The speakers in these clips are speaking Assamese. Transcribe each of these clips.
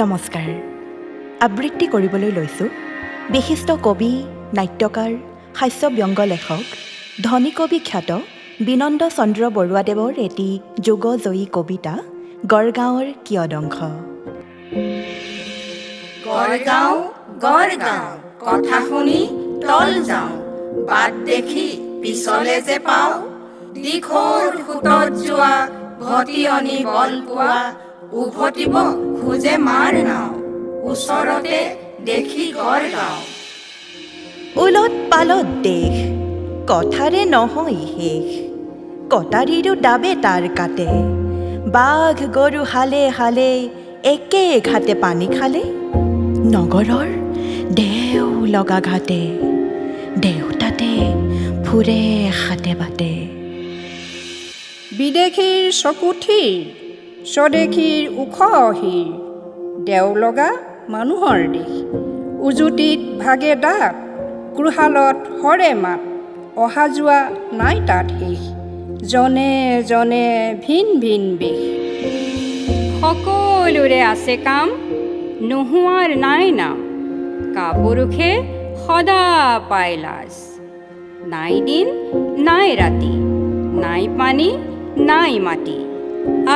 নমস্কাৰ। আবৃত্তি কৰিবলৈ লৈছোঁ বিশিষ্ট কবি, নাট্যকাৰ, হাস্যব্যংগ লেখক, ধনী কবি খ্যাত বিনন্দ চন্দ্ৰ বৰুৱাদেৱৰ এটি যুগজয়ী কবিতা গড়গাঁৱৰ কিয়দংশ। গড়গাঁও গড়গাঁও কথা শুনি তল যাওঁ, বাট দেখি পিছলে যে পাওঁ, দিখৌৰ সোঁতত যোৱা ভটিয়নি বল পোৱা, উভতিব খোজে মাৰ নাও, ওচৰতে দেখি গড়গাঁও। উলট পালট দেশ, কথাৰে নহয় শেষ, কটাৰীৰো দাবে তাৰ কাটে, বাঘ গৰু হালে হালে একে ঘাটে পানী খালে, নগৰৰ দেও লগা ঘাটে, দেউতাতে ফুৰে হাতে বাটে। বিদেশীৰ চকুথিৰ, স্বদেশীৰ ওখ অহিৰ, দেও লগা মানুহৰ দেশ, উজুতিত ভাগে দাঁত, ক্ৰোহালত হৰে মাত, অহা যোৱা নাই তাত শেষ, জনে জনে ভিন ভিন বেশ। সকলোৰে আছে কাম, নোহোৱাৰ নাই নাম, কাপুৰুষে সদা পায় লাজ, নাই দিন নাই ৰাতি, নাই পানী নাই মাটি,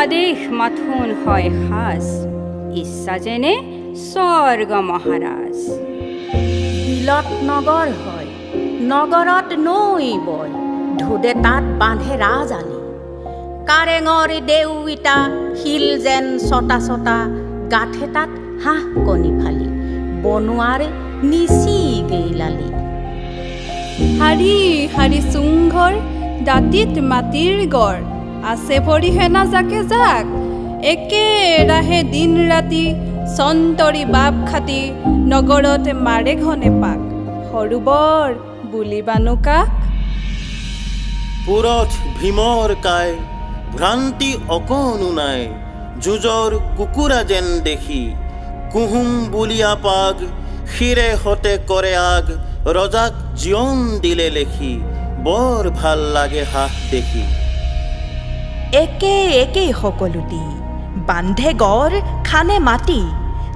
আদেশ মাথোন হয় সাজ, ইচ্ছা যেনে স্বৰ্গ মহাৰাজ। বিলত নগৰ হয়, নগৰত নৈ বয়, ধুদে তাত বান্ধে ৰাজআলি, কাৰেঙৰ দেউ ইটা শিল যেন ছটা ছটা, গাঠে তাত হাঁহ কণী ফালি, বনোৱাৰ নিচি গেইলালি। শাৰী শাৰী চুংঘৰ, দাঁতিত মাটিৰ গড়, আছে ভৰি সেনা জাকে জাক, একেৰাহে দিন ৰাতি চন্তৰি বাপ খাটি, নগৰত মাৰে ঘনে পাক, সৰু বৰ বুলিবানো কাক। পুৰঠ ভীমৰ কাই, ভ্ৰান্তি অকণো নাই, যুঁজৰ কুকুৰা যেন দেখি, কুহুম বুলিয়া পাগ, শিৰে হতে কৰে আগ, ৰজাক জীৱন দিলে লেখি, বৰ ভাল লাগে হাঁহ দেখি। একে একেই সকলোটি, বান্ধে গড় খানে মাটি,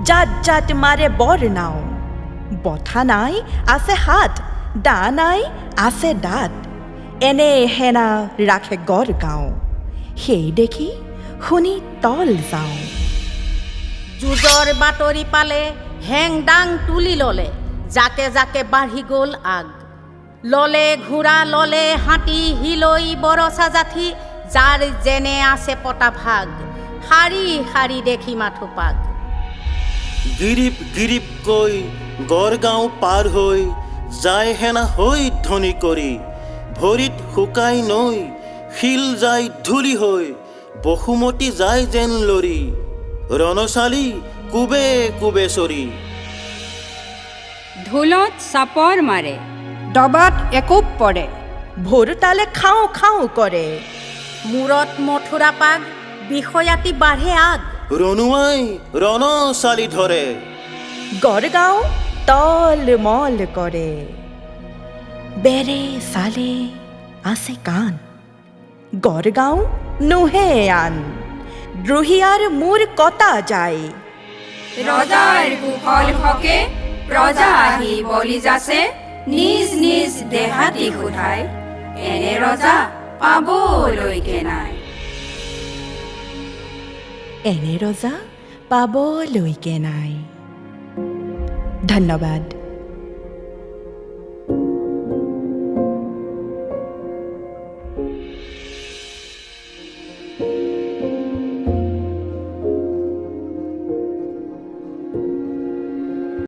জাত জাত মাৰে বৰ নাও, বঠা নাই আছে হাত, দা নাই আছে দাঁত, এনে হেনা ৰাখে গড়গাঁও, সেই দেখি শুনি তল যাওঁ। যুঁজৰ বাতৰি পালে হেং দাং তুলি ল'লে, জাকে জাকে বাঢ়ি গ'ল আগ, ল'লে ঘোঁৰা ল'লে হাতী, হিলৈ বৰচা জাঠি, যাৰ যেনে আছে পতা ভাগ, শাৰী শাৰী দেখি মাথো পাগ। গিৰিপ গিৰিপকৈ গড়গাঁও পাৰ হৈ, যায় হেনা হৈ ধনী কৰি, ভৰিত শুকাই নৈ, শিল যায় ধূলি হৈ, বসুমতী যায় যেন লৰি, ৰণচালি কুবে কুবে চৰি। ঢোলত চাপৰ মাৰে, দবাত একোপ পৰে, ভোৰ তালে খাওঁ খাওঁ কৰে, মূৰত মথুৰা পাগ, বিষয়াতি বাঢ়ে আগ, ৰণুৱাই ৰণচালি ধৰে, গড়গাঁও তল মল কৰে, বেৰে চালে আছে কাণ, গড়গাঁও নোহে আন, দ্ৰোহীয়াৰ মূৰ কটা যায়, ৰজাৰ কুশল হকে প্ৰজা আহি বলি যাচে, নিজ নিজ দেহাতি সোধাই, এনে ৰজা পাবলৈকে নাই। এনে ৰজা পাবলৈকে নাই। ধন্যবাদ।